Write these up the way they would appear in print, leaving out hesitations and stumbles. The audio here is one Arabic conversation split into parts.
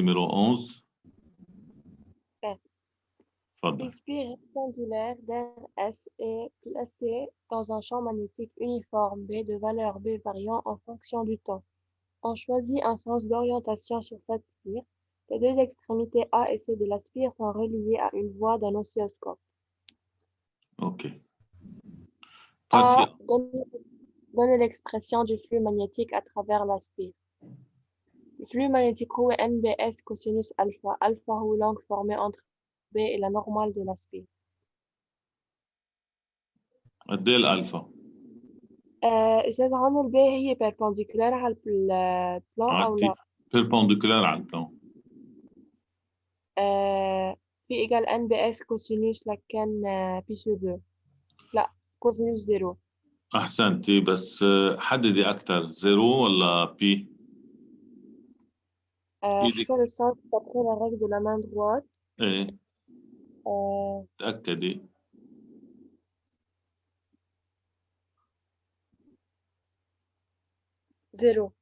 numéro 11. تفضل. L'esprit rectangulaire d'air S est placé dans un champ magnétique uniforme B de valeur B variant en fonction du temps. On choisit un sens d'orientation sur cette spire. Les deux extrémités A et C de la spire sont reliées à une voie d'un oscilloscope. OK. A donne l'expression du flux magnétique à travers la spire. Le flux magnétique هو NBS cosinus alpha. Alpha هو l'angle formé entre B et la normale de la spire. قد ايه الالفا؟ إذا هون الب هي perpendiculaire على البلان أو لا؟ perpendiculaire على البلان. في إيجال NBS cosinus لكن بي سور 2. لا cosinus 0. أحسنتي بس حددي أكثر 0 ولا بي؟ حسب السنس d'après la règle de la main droite. إيه. تأكدي. 0.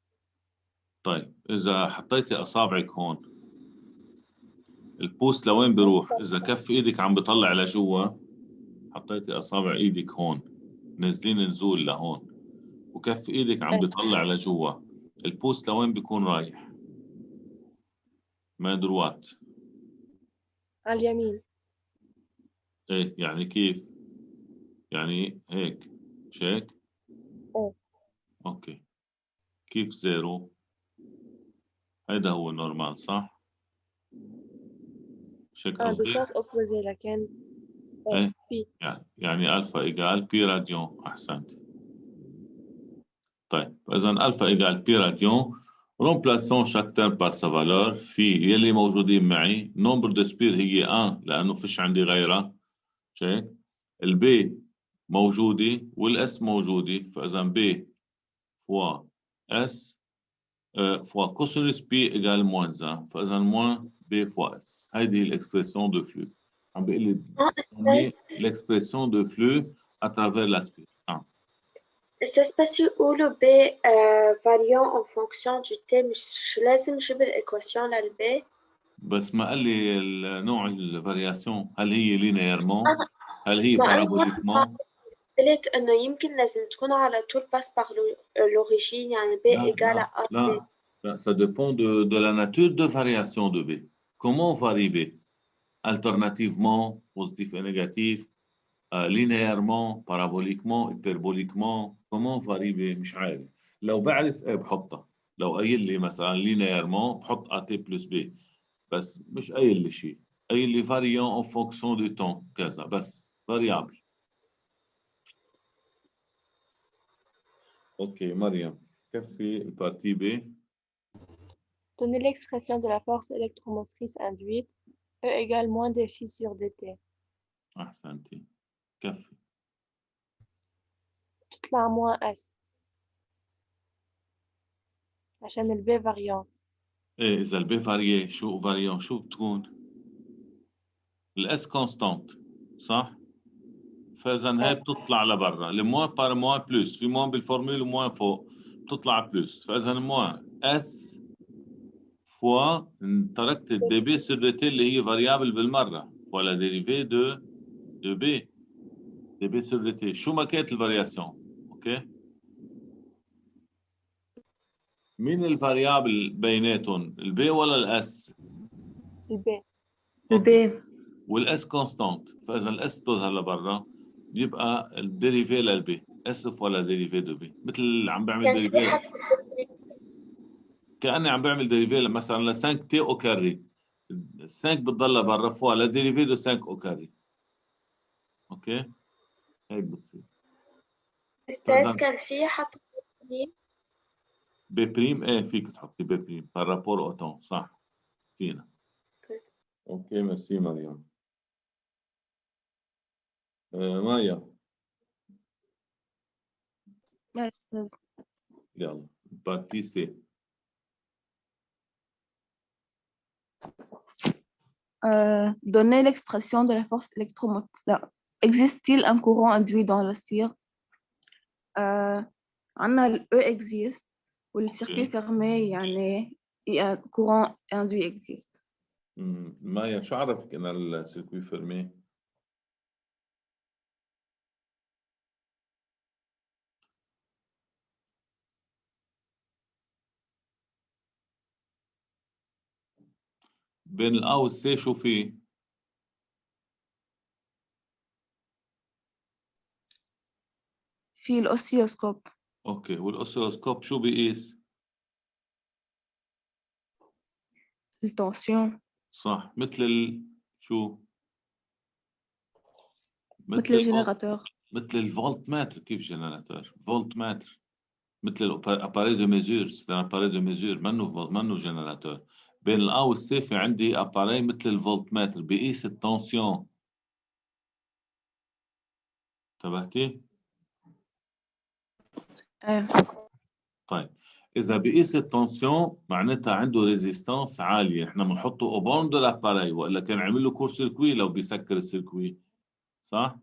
طيب إذا حطيتي أصابعك هون البوس لوين بيروح؟ إذا كف إيدك عم بيطلع لجوا حطيتي أصابع إيدك هون نازلين نزول لهون وكف إيدك عم بيطلع لجوا البوس لوين بيكون رايح؟ مادروات. على اليمين. إيه يعني كيف؟ يعني هيك مش هيك؟ إيه. أوكي. كيف 0؟ هيدا هو النورمال صح؟ مش هيك قصدي؟ بسنس أوبوزي لكن إيه بي. يعني ألفا إيجال بي راديون. أحسنت. طيب إذا ألفا إيجال بي راديون. remplaçons chaque terme par sa valeur. في يلي موجودين معي نمبر دو سبير هي 1 لأنه فيش عندي غيرها. شيء البي موجودة والاس موجودة فإذا بي فوا اس فوا كوسينوس بي إيجال موان 1 فإذا موان بي فوا اس. هيدي الإكسبريسيون دو فلو. عم بيقول لي l'expression de flux à travers la spire. Est-ce يقولوا B variant en fonction du T مش لازم نجيب الإيكواسيون للB؟ بس ما قال لي نوع الفارياسيون هل هي لينيرمون هل هي بارابوليكمون؟ قلت إنه يمكن لازم تكون على طول باس par l'origine يعني B égale à A. لا, ça dépend de la nature de variation de B. Comment varie B? Alternativement, positif et négatif, linéairement, paraboliquement, hyperboliquement. Comment varie B? مش عارف. لو بعرف ايه بحطها. لو قايل لي مثلا linéairement بحط AT plus B. بس مش قايل لي شيء. قايل لي variant en fonction du temps كذا بس variable. اوكي مريم كفي البارتي B. Donnez l'expression de la force électromotrice induite E égale moins dφ sur dt. أحسنتي كفي. تطلع moins S عشان الب variant. إيه إذا البي فاريي شو فاريون شو بتكون؟ الاس كونستانت صح؟ فإذا هي بتطلع لبرا الموان بار موان بلس في موان بالفورمول وموان فوق بتطلع بلس فإذا موان اس فوا تركت الدي بي سور تي اللي هي فاريابل بالمرة ولا ديريفي دو بي دي بي سور تي شو ما كانت الفارياسيون اوكي؟ مين الفاريابل بيناتهم البي ولا الاس؟ البي. والاس كونستانت فاذا الاس تظهر لبرا يبقى الديريفي للبي اس ولا ديريفي دو بي مثل عم بعمل ديريفي كاني عم بعمل ديريفي مثلا ل 5 تي او كاري ال 5 بتضل برا فوا لا ديريفي دو 5 او كاري اوكي هيك بتصير. استاذ كان في حط بي بريم ايه فيك تحطي بي بريم بارابور او تون صح فينا. اوكي ميرسي مريم. مايا. أستاذ. يلا بارتي سي. Donner l'expression de la force électromotrice. Existe-t-il un courant induit dans la sphère? عنا ال E existe والcircuit fermé يعني un courant induit existe. مايا شو عرفك ان السيركوي فيرمي؟ بين الأ والسي شو في؟ في الأوسيلوسكوب اوكي، والأوسيلوسكوب شو بيقيس؟ التنسيون صح، شو؟ مثل الجنراتور. مثل الفولت ماتر. كيف جنراتور؟ فولت ماتر مثل الاباري دو ميزور، سي ان اباري دو ميزور، منو جنراتور. بين الأ والسي في عندي اباري مثل الفولت ماتر بيقيس التنسيون. انتبهتي؟ ايه. طيب إذا بيقيس التنسيون معناتها عنده ريزيستانس عالية، احنا بنحطه أوبون دو لاباري، وإلا كان عمل له كور سيركوي لو بيسكر السيركوي، صح؟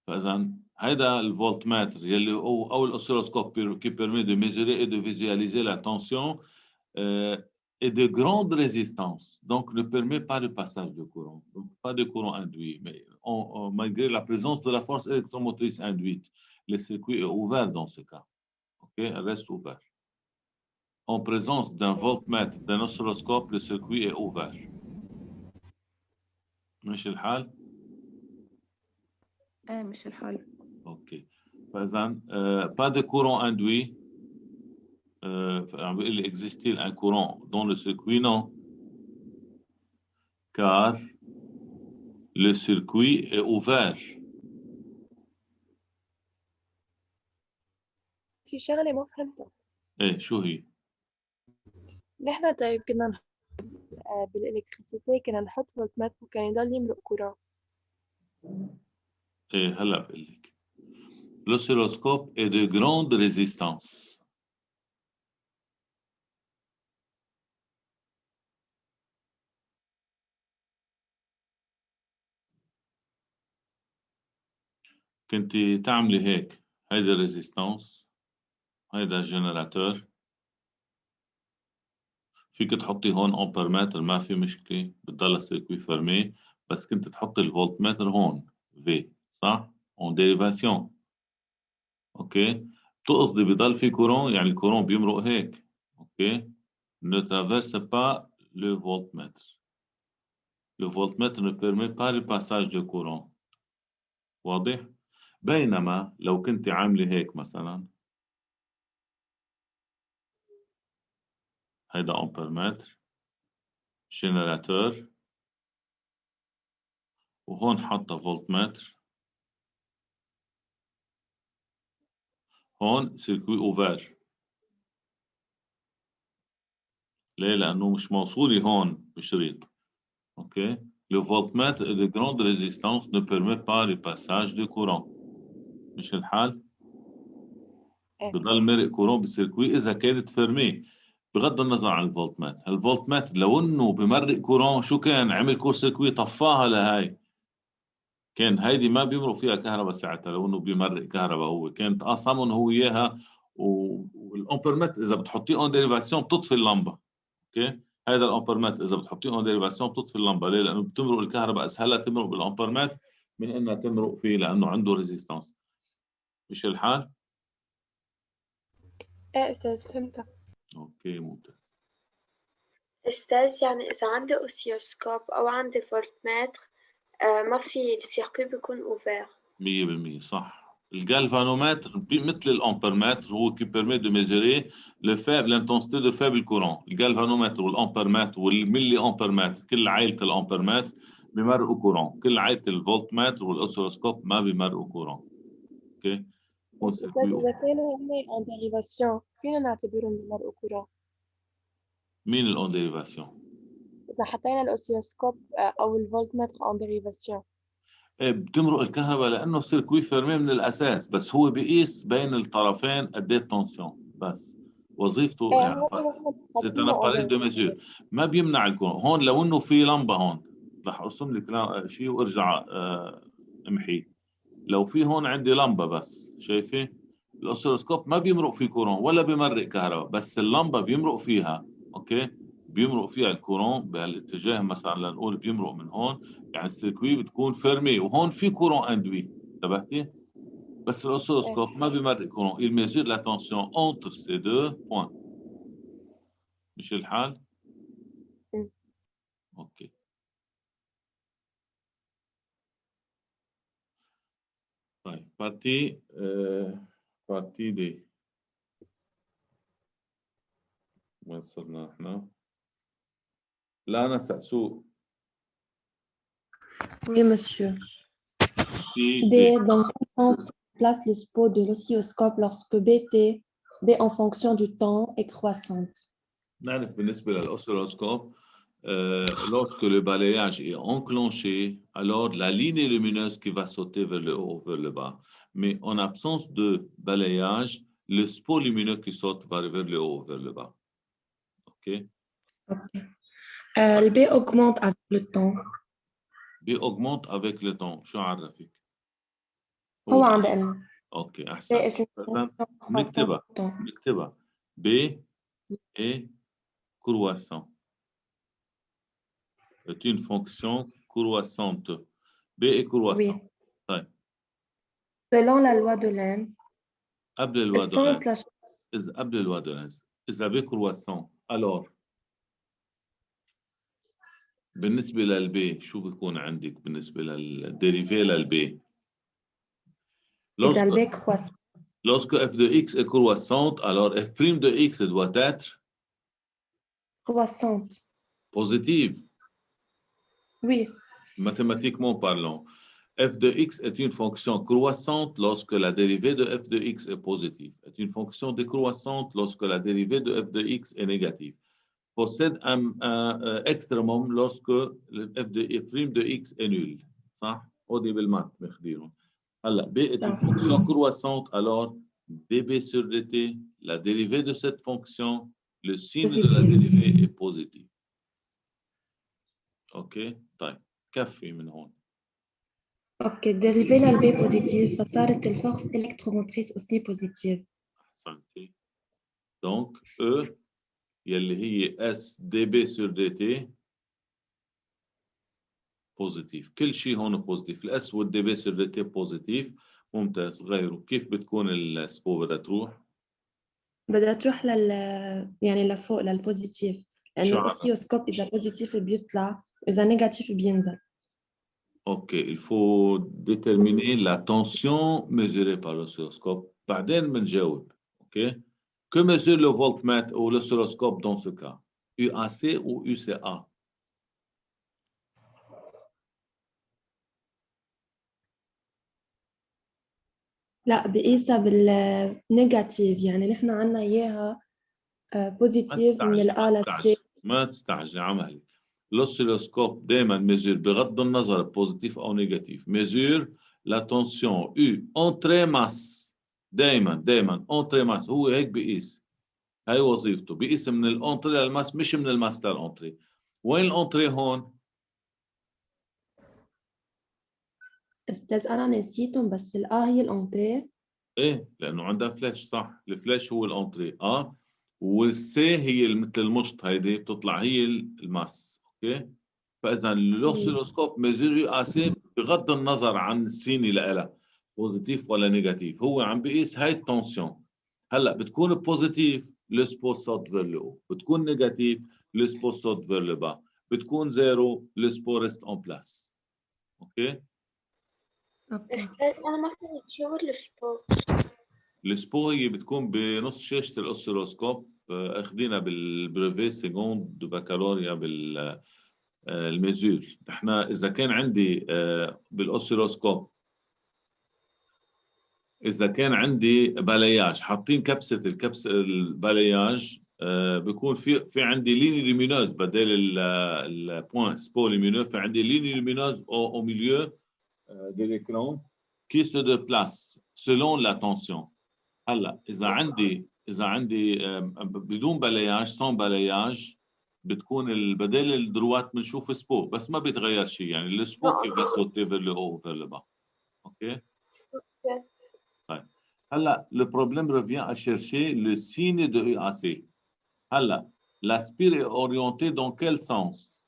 فإذا هيدا الفولت ماتر يلي أو الأوسيلوسكوب كي بيرمي دو ميزوري et de visualiser la tension et de grande résistance, donc ne permet pas le passage de courant, donc pas de courant induit, mais malgré la présence de la force électromotrice induite, le circuit est ouvert dans ce cas, ok, il reste ouvert. En présence d'un voltmètre, d'un oscilloscope, le circuit est ouvert. مش الحال؟ ايه مش الحال. Ok. فإذا pas de courant induit. Il existe-t-il un courant dans le circuit? Non. Car le circuit est ouvert. في شغلة ما فهمتها. إيه شو هي؟ نحن طيب كنا بالإلكتريسيتي كنا نحط فولتمتر وكان يضل يمرق كورون. إيه هلا بقول لك. L'oscilloscope est de grande résistance. كنتي تعملي هيك، هيدا الريزيستانس، هيدا جنراتور، فيك تحطي هون امبرمتر ما في مشكله، بتضل السيركوي فرمي، بس كنت تحطي الفولتمتر هون في، صح؟ اون ديريفاسيون. اوكي، بتقصدي بضل في كورون، يعني الكورون بيمرق هيك. اوكي، ne traverse pas le voltmètre. Le voltmètre ne permet pas le passage de courant. واضح؟ بينما لو كنت عامله هيك مثلا، هيدا امبرمتر، جنراتور، وهون حاطه فولتمتر، هون سيركوي اوفر. ليه؟ لأنه مش موصولي هون بشريط. اوكي، le voltmètre de grande résistance ne permet pas le passage de courant. مش الحال؟ بضل مرق كورون بالسيركوي إذا كانت فيرمي، بغض النظر عن الفولتمتر. الفولتمتر لو إنه بمرق كورون، شو كان عمل كور سيركوي طفاها لهاي، كان هيدي ما بيمرق فيها كهرباء ساعتها. لو إنه بيمرق كهرباء هو كانت صمن هو إياها، والأمبرمتر إذا بتحطيه اون ديريفاسيون بتطفي اللمبة. اوكي، هذا الامبرمتر اذا بتحطيه اون ديريفاسيون بتطفي اللمبه. ليه؟ لانه بتمرق الكهرباء اسهلها تمرق بالامبرمتر من انها تمرق فيه، لانه عنده ريزيستانس. مش الحال؟ ايه استاذ فهمتك. اوكي ممتاز. أستاذ يعني إذا عندي أوسيوسكوب أو عندي فولتمتر ما في السيركوي بيكون أوفير. 100% صح. الجالفانومتر مثل الامبرمتر، هو qui permet de mesurer l'intensité de faible courant. الجالفانومتر والامبرمتر والملي امبرمتر، كل عائله الامبرمتر بمرقوا كورون، كل عائله الفولتمتر والاوسيلوسكوب ما بمرقوا كورون. اوكي، بس استاذ إذا كانوا هن en dérivation فينا نعتبرهم بمرقوا كورون. مين الاون ديريفاسيون؟ إذا حطينا الأوسيلوسكوب أو الفولتمتر en dérivation بتمرق الكهرباء لانه سيركوي فيرمي من الاساس، بس هو بيقيس بين الطرفين قد ايه التنسيون بس. وظيفته يعني سيت ان اباري دو ميزور، ما بيمنع الكورون. هون لو انه في لمبه هون، رح ارسم لك شيء وارجع امحي. لو في هون عندي لمبه بس، شايفه؟ الاوسيلوسكوب ما بيمرق فيه كورون ولا بيمرق كهرباء، بس اللمبه بيمرق فيها. اوكي، بيمرق فيها الكورون بهالاتجاه، مثلا لنقول بيمرق من هون، يعني السيركوي بتكون فيرمي وهون في كورون اندوي، انتبهتي؟ بس الاوسيلوسكوب ما بيمرق كورون، il mesure la tension entre ces deux points. مش الحال؟ اوكي. طيب بارتي دي وين صرنا احنا؟ لا أنا سأسوق. Oui, monsieur. Partie D. Dans quel sens se place le spot de l'oscilloscope lorsque B en fonction du temps est croissante? نعرف بالنسبة للأوسيلوسكوب lorsque le balayage est enclenché, alors la ligne lumineuse qui va sauter vers le haut ou vers le bas. Mais en absence de balayage, le spot lumineux qui saute va vers le haut ou vers le bas. OK? Le B augmente avec le temps. B augmente avec le temps. شو عرفك؟ هو عم بقلنا. OK B أحسن. est une fonction croissante du temps. نكتبها. B est croissant. C'est une fonction croissante. B est croissant. Oui. طيب. Selon la loi de Lenz, قبل الوا دو لينز. إذا قبل الوا دو لينز. إذا B croissant. alors بالنسبة للبي شو بيكون عندك بالنسبة للديريفي للبي؟ إذا البي croissant. Lorsque f de x est croissante, alors f' de x doit être croissante. Positive. Oui. Mathématiquement parlant, f de x est une fonction croissante lorsque la dérivée de f de x est positive. C'est une fonction décroissante lorsque la dérivée de f de x est négative. Possède un extrêmum lorsque le f de x est nul. Ça, au début, Alors, b est une fonction croissante, alors db sur dt, la dérivée de cette fonction, le signe de la dérivée est positif. OK? طيب كفي من هون. OK, dérivé l'albé positive, فصارت الفورce électromotrice aussi positive. أحسنتي. Donc, E يلي هي S dB sur dt بوزيتيف. كل شيء هون بوزيتيف. الاس والدي sur dt بوزيتيف. ممتاز. غيره كيف بتكون السبو بدها تروح؟ بدها تروح يعني لفوق للبوزيتيف، لأنه الأوسيوسكوب إذا بوزيتيف بيطلع وإذا نيجاتيف بينزل. OK, il faut déterminer la tension mesurée par l'oscilloscope. بعدين بنجاوب. OK? Que mesure le voltmètre ou l'oscilloscope dans ce cas? UAC ou UCA? لا بقيسها بالنيجاتيف، يعني نحن عنا إياها بوزيتيف من الآلة سي. ما تستعجل عملي. L'oscilloscope دائما mesure بغض النظر بوزيتيف أو نيجاتيف mesure la tension U entrée masse. دائما entrée masse هو هيك بقيس. هاي وظيفته، بقيس من الانتري للماس مش من الماس للانتري. وين الانتري هون؟ استاذ انا نسيتهم، بس هي الانتري. ايه لانه عندها فلاش صح، الفلاش هو الانتري والسي هي مثل المشط، هيدي بتطلع هي الماس. اوكي، فاذا الاوسيلوسكوب ميزور اسي بغض النظر عن السيني لها بوزيتيف ولا نيجاتيف، هو عم بيقيس هاي التنسيون. هلا بتكون بوزيتيف le spot saute vers le haut. بتكون négatif, le spot saute vers le bas. بتكون زيرو, le spot reste en place. اوكي؟ استاذ انا ما فهمت شو السبوت. السبوت هي بتكون بنص شاشة الاوسيلوسكوب، اخذينها بالبريفي سيكوند دو بكالوريا بالميزور. نحن اذا كان عندي بالاوسيلوسكوب، إذا كان عندي بالاياج حاطين الكبسة البالاياج، بيكون في عندي ليني لومينوز بدل البوين سبو لومينو، في عندي ليني لومينوز au milieu de l'écran qui se déplace selon la tension. هلا إذا عندي بدون بالاياج سون بالاياج بتكون البدل الدروات بنشوف سبو بس ما بيتغير شيء، يعني السبو كي va sauter vers le haut ou vers le bas. OK. Là, le problème revient à chercher le signe de UAC. Là, l'aspire est orienté dans quel sens؟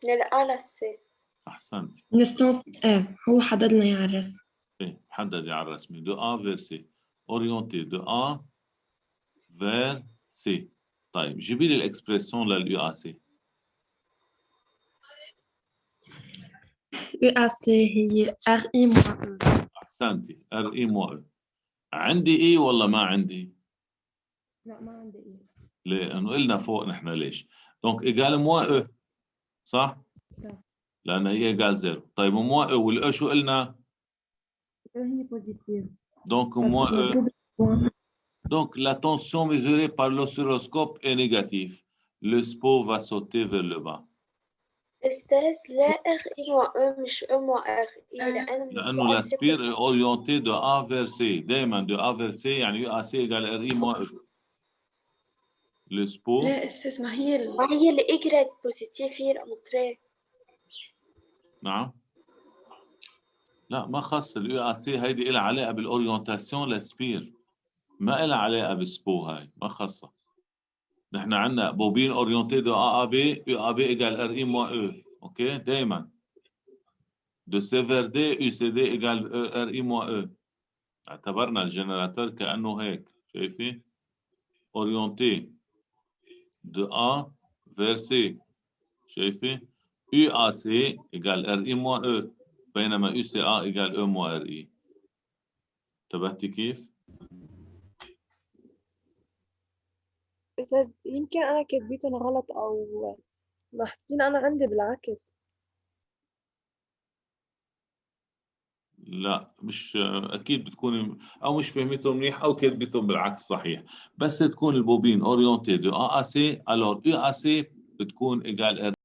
من ال A لل C. أحسنت. من السنس هو حدد لنا اياه على الرسم. إيه حدد على الرسمي de A vers C orienté de A vers C. طيب جيبي لي الإكسبريسيون لليو A C. يو A C هي R I moins E. أحسنتي R I moins E. عندي إي ولا ما عندي؟ لا ما عندي إيه. ليه؟ لأنه قلنا فوق نحن ليش؟ دونك إيجال موان أو صح؟ نعم. لأن هي إيجال زيرو. طيب موان أو والأو شو قلنا؟ هي بوزيتيف. دونك موان أو. Donc la tension mesurée par l'oscilloscope est négative. Le SPO va sauter vers le bas. أستاذ لا R I moins E مش E moins R I لأنه l'aspire est orienté de A vers C. دائما de A vers C يعني UAC égale RI moins E. Le SPO. لا أستاذ ما هي الإجرة بوزيتيف هي الأنتريه. نعم. لا ما خص اليو ا سي هيدي لها علاقه بالاورينتاسيون للسبير ما لها علاقه بالسبو هاي ما خاصه نحن عندنا بوبين اورينتي دو ا بي يو ا بي ايجال ار اي موان او اوكي دائما دو سي فير دي يو سي دي ايجال ار اي موان او اعتبرنا الجنراتور كانه هيك شايفين اورينتي دو ا فير سي شايفين يو ا سي ايجال ار اي موان او بينما يو سي ا ايجال او موان ار اي انتبهتي كيف؟ أستاذ يمكن أنا كتبيتهم غلط أو محطين أنا عندي بالعكس. لا مش اكيد بتكون او مش فهمتهم منيح او كتبتهم بالعكس صحيح بس تكون البوبين اورينتي دو ا سي الور يو ا سي بتكون ايجال ار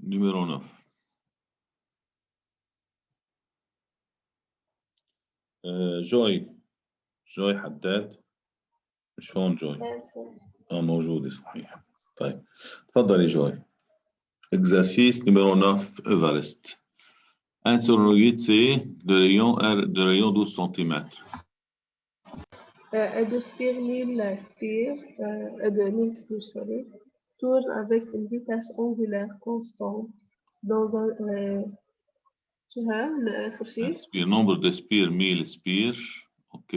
نيميرو 9 جوي حداد مش هون جوي موجودة صحيح طيب تفضلي جوي exercice numéro 9 Evariste un solenoïde C de rayon 12 cm de spire 1000 spire de 1000 spire sorry, tourne avec une vitesse angulaire constante dans un nombre de spires 1000 spires ok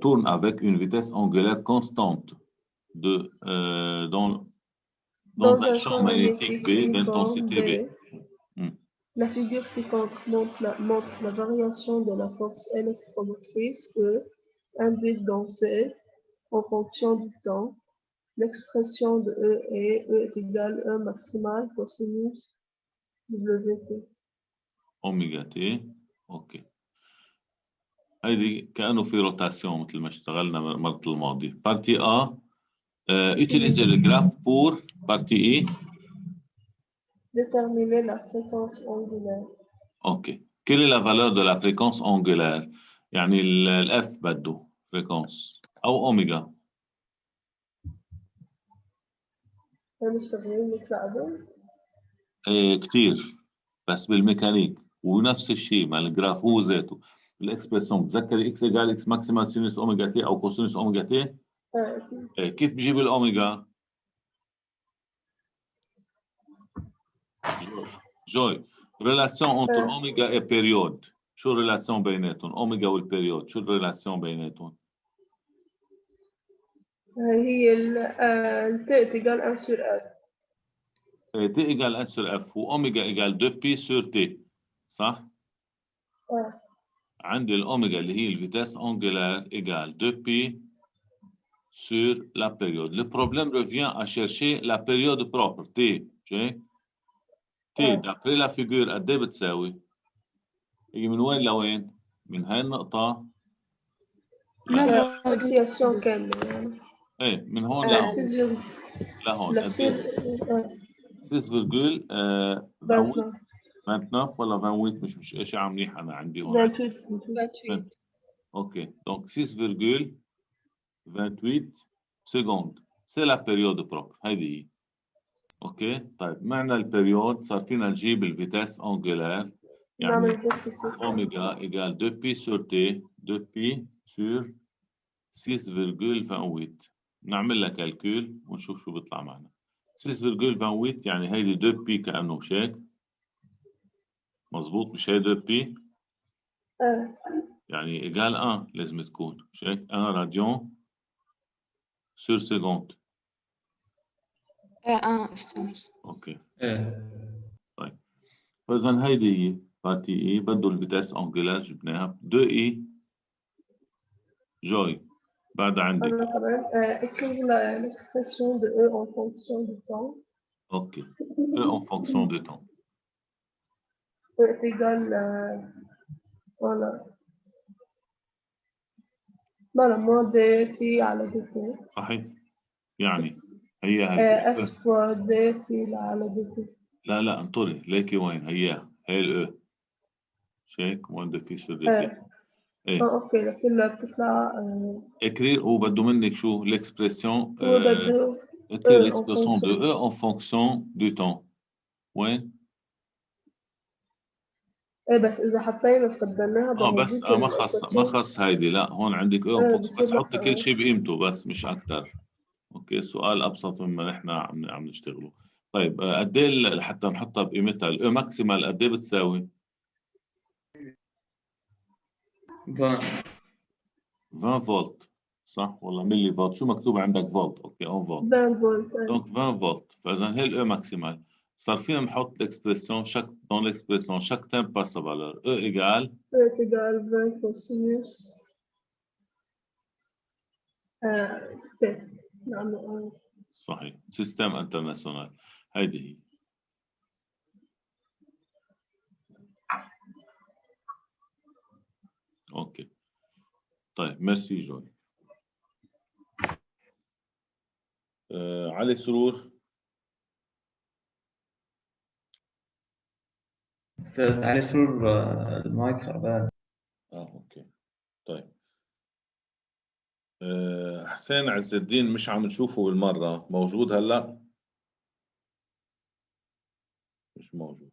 tourne avec une vitesse angulaire constante dans un champ magnétique B d'intensité B. La figure ci-contre montre la variation de la force électromotrice E induite dans C en fonction du temps. L'expression de E est égale E maximal cosinus WT. Oméga T, ok. هيدي كأنه في روتاسيون مثل ما اشتغلنا المرة الماضية. Partie A, utilisez le graphe pour partie E. Déterminer la fréquence angulaire. Ok. Quelle est la valeur de la fréquence angulaire? يعني الF بده fréquence أو أوميجا. مشتغلين مثل قبل؟ إيه كتير بس بالميكانيك ونفس الشيء مع الجراف هو ذاته. الاكسبريسيون بتذكري اكس ايجال اكس ماكسيمال سينوس اوميجا تي او كوسينوس اوميجا تي كيف بجيب الاوميجا جوي ريلاسيون انتر اوميجا اي بيريود شو الريلاسيون بيناتهم اوميجا والبيريود شو الريلاسيون بيناتهم هي ال تي ايجال 1 sur f تي ايجال 1 sur f واوميجا ايجال 2 بي sur تي صح عندي الأوميجا اللي هي الفيتاس angulaire égale 2pi sur la période. Le problème revient à chercher la période propre, T. T, d'après la figure, قد ايه بتساوي؟ هي من وين لوين؟ من هاي النقطة اكسياسيون كاملة يعني. ايه من هون لهون. لهون قد ايه؟ 6,29 ولا 28 مش اشي عم منيح انا عندي هون 28 اوكي دونك 6,28 secondes. C'est la période propre. هذه هي. اوكي طيب معنى البريود صار فينا نجيب الفيتاس انجولار يعني نعمل déficit. اوميجا égale 2 pi sur t 2 pi sur 6,28 نعمل لها كالكول ونشوف شو بيطلع معنا 6,28 يعني هيدي 2 بي كأنه مش هيك مظبوط مش هي 2 بي يعني إيجال 1 لازم تكون مش هيك 1 راديون سور سكوند اوكي طيب فإذا هيدي هي بارتي اي بده الفيتاس انجولار جبناها 2 اي جوي بعد عندك écrire l'expression de E en fonction du temps. Ok. E en fonction du temps. E est égal, voilà. Voilà, moins d phi على dt. صحيح. يعني هي هي. S fois d phi على dt. لا انطري ليكي وين هي ال شيك وين دي في سور دي تي. ايه. اوكي لكن بتطلع écrire وبده منك شو l'expression بده écrire l'expression de E en fonction du temps. وين؟ ايه بس اذا حطينا استبدلناها بس ما خص هيدي لا هون عندك E en fonction بس حطي كل شيء بقيمته بس مش اكثر. اوكي السؤال ابسط مما نحن عم نشتغله. طيب قد ايه حتى نحطها بقيمتها الاو ماكسيمال قد ايه بتساوي؟ 20 فولت صح ولا ملي فولت شو مكتوب عندك فولت اوكي 1 فولت 20 فولت دونك 20 فولت فاذا هي الاو ماكسيمال صار فينا نحط الاكسبريسيون شاك دون الاكسبريسيون شاك تايم باس سا فالور او ايجال 20 كوسينوس تي نعم صحيح سيستم انترناسيونال هيدي هي اوكي طيب ميرسي جوي علي سرور أستاذ علي سرور المايك خربان اوكي طيب حسين عز الدين مش عم نشوفه بالمرة موجود هلا؟ مش موجود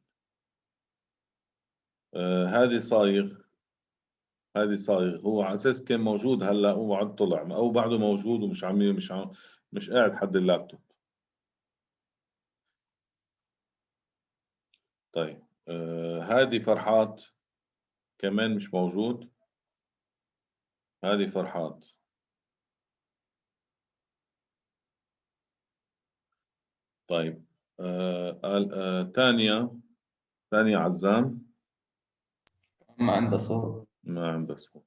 هذه صايغ هو على اساس كان موجود هلا وبعد طلع او بعده موجود ومش مش قاعد حد اللابتوب طيب هذه فرحات كمان مش موجود هذه فرحات طيب تانية عزام ما عنده صوت ما عنده صوت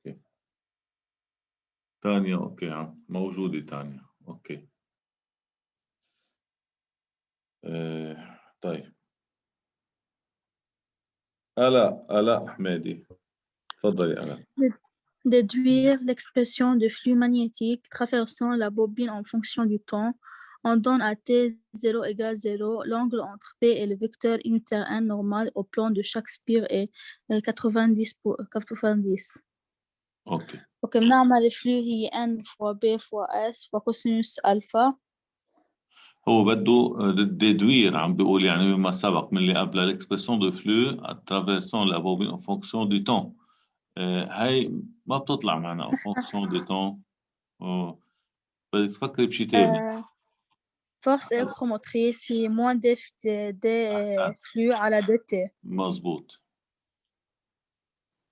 اوكي تانية اوكي موجودة تانية اوكي طيب آلاء حمادي تفضلي آلاء Déduire l'expression de flux magnétique traversant la bobine en fonction du temps. On donne à T0 égale 0 l'angle entre P et le vecteur unitaire 1 normal au plan de chaque spire est 90 pour 90. اوكي بنعمل الفلو هي N fois B fois S fois cosinus alpha. هو بده ديدوير عم بيقول يعني بما سبق من اللي قبل l'expression de flux traversant la bobine en fonction du temps. هاي ما بتطلع معنا en fonction du temps. بدك تفكري بشيء ثاني. Force électromotrice هي moins d flux على dt. مظبوط.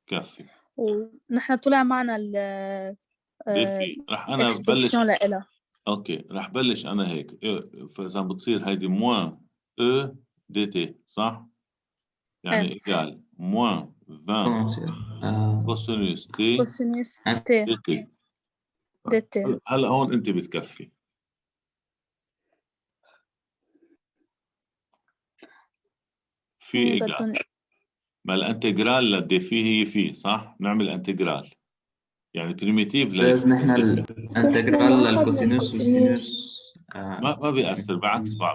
كفي. ونحن طلع معنا ال رح أنا بلش لإلها. اوكي رح بلش انا هيك فاذا بتصير هيدي موان او دي تي صح يعني ايجال موان 20 كوسينوس تي دي تي دي تي هلا هون انت بتكفي في ايجال ما الانتجرال للدي في هي في صح نعمل انتجرال يعني بريميتيف لازم نحن الانتجرال للكوسينوس والسينوس ما بيأثر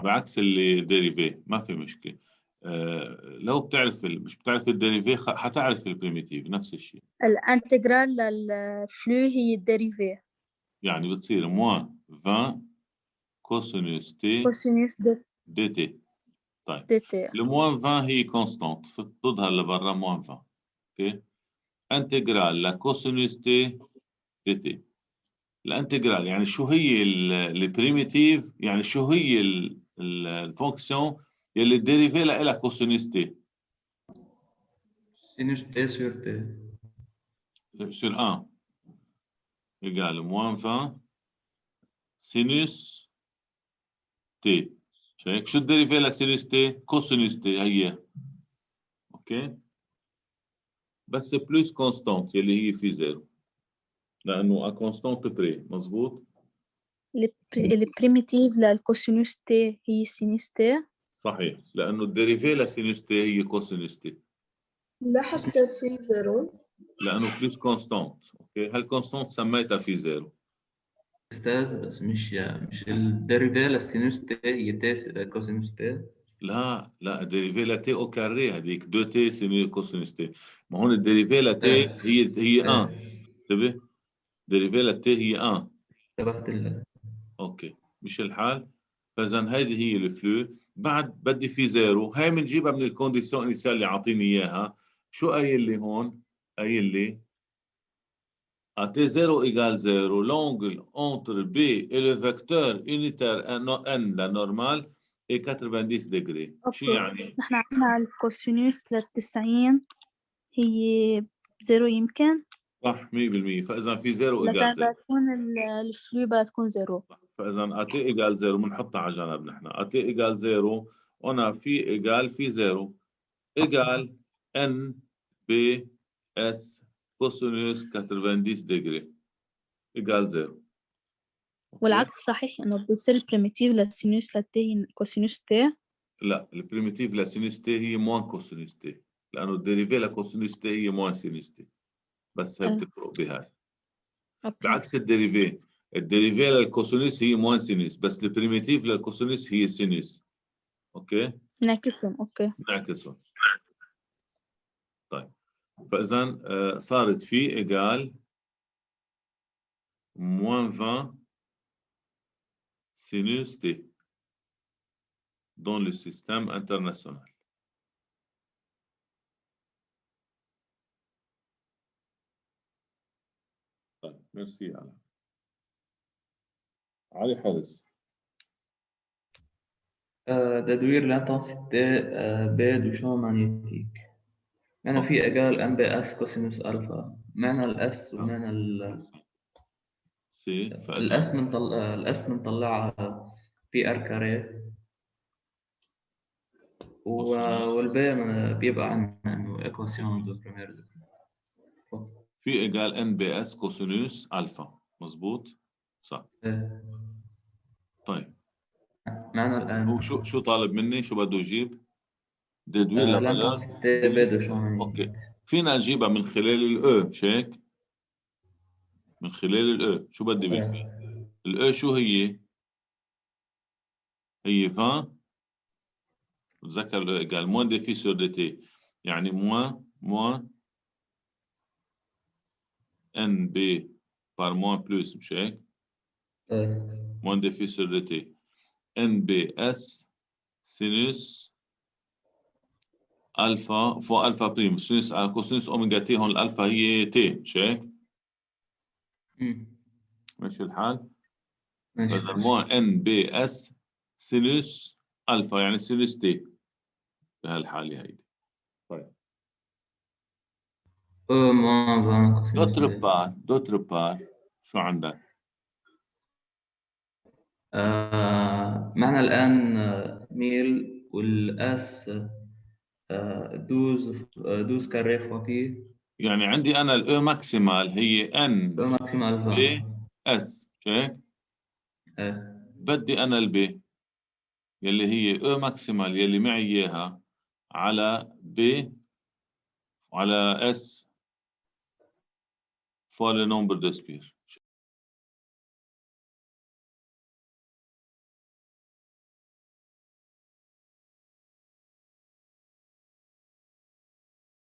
بعكس اللي ديريفي ما في مشكلة لو بتعرف مش بتعرف الديريفي حتعرف البريميتيف نفس الشيء الانتجرال للفلو هي الديريفي يعني بتصير موان 20 كوسينوس تي كوسينوس دي تي. طيب دي تي. الموان 20 هي كونستانت فتضها لبرا موان 20. اوكي. انتجرال لا كوسينوس تي دي تي. الانتجرال يعني شو هي البريميتيف، يعني شو هي الفونكسيون يلي الديريفي لها كوسينوس تي. Sinus T sur T. sur 1 égale moins 20 sinus t. شايف شو الديريفي لسينوس تي؟ كوسينوس تي هي. اوكي. بس بلس كونستانت يلي هي في زيرو، لانه كونستانت بري. مزبوط. البريميتيف للكوسينوس تي هي سينوس تي. صحيح، لانه الديريفي لسينوس تي هي كوسينوس تي. لا حطيت فيه زيرو. لانه بلس كونستانت. اوكي. هالكونستانت سميتها في زيرو. أستاذ بس مش الديريفي للسينوس تي هي تي كوسينوس تي. لا لا، الديريفي لا تي او كاري هذيك 2 تي سينوس كوسينوس تي. ما هون الديريفي لا تي هي 1. انتبه، ديريفي لا تي هي 1. انتبهت. اوكي مش الحال. فاذا هذه هي الفلو. بعد بدي في زيرو، هاي بنجيبها من الكونديسيون انيسيال اللي عاطيني اياها. شو قايل لي هون؟ قايل لي T 0 égale 0, l'angle entre B et le vecteur unitaire n la normale est 90 degrés. شو يعني؟ نحن عندنا الكوسينوس لل90 هي 0 يمكن. صح 100%. فاذا في 0 لكن égale 0. بتكون الفلو بتكون 0. فاذا AT égale 0 بنحطها على جنب نحن. AT égale 0 هنا في égale في 0 égale n b s cosinus 90 degrés égale 0. والعكس صحيح انه بيصير البريميتيف للسينوس للتي كوسينوس تي. لا، البريميتيف لسينوس تي هي موان كوسينوس تي، لانه الديريفي لكوسينوس تي هي موان سينوس تي. بس هي بتفرق بهاي. بعكس الديريفي للكوسينوس هي موان سينوس، بس البريميتيف للكوسينوس هي سينوس. اوكي. نعكسهم. اوكي. نعكسهم. طيب فاذا صارت في ايجال موان 20 sinus t dans le système international. طيب ميرسي علي حرز. تدوير l'intensité B du champ magnétique. أنا في إيجال M بي S كوسينوس ألفا. معنى الأس ومعنى الأس بنطلعها بي ار كاري، والبي بيبقى عندنا إنه إيكواسيون دو بريمير في إيجال ان بي اس كوسينوس ألفا. مظبوط صح. طيب معنى الآن هو شو طالب مني؟ شو بده يجيب؟ ديدوير لفالور. اوكي. فينا نجيبها من خلال الاو، مش هيك؟ من خلال الاو. شو بدي بالفي؟ الاو شو هي؟ هي 20. تذكر الاو ايجال موان دي في سور دي تي، يعني موان ان بي بار موان بلس، مش هيك؟ موان دي في سور دي تي ان بي اس سينوس الفا فوق الفا بريم سينوس كوسينوس اوميجا تي. هون الالفا هي تي، مش هيك؟ ماشي الحال؟ فاذا موان ان بي اس سينوس الفا يعني سينوس تي بهالحاله هيدي. طيب دوتر بار شو عندك؟ معنى الآن ميل والاس 12 كاري فوقي. يعني عندي انا الاو ماكسيمال هي ان ماكسيمال بي اس، مش هيك؟ بدي انا البي يلي هي او ماكسيمال يلي معي اياها على بي على اس فور لو نومبر دو سبير.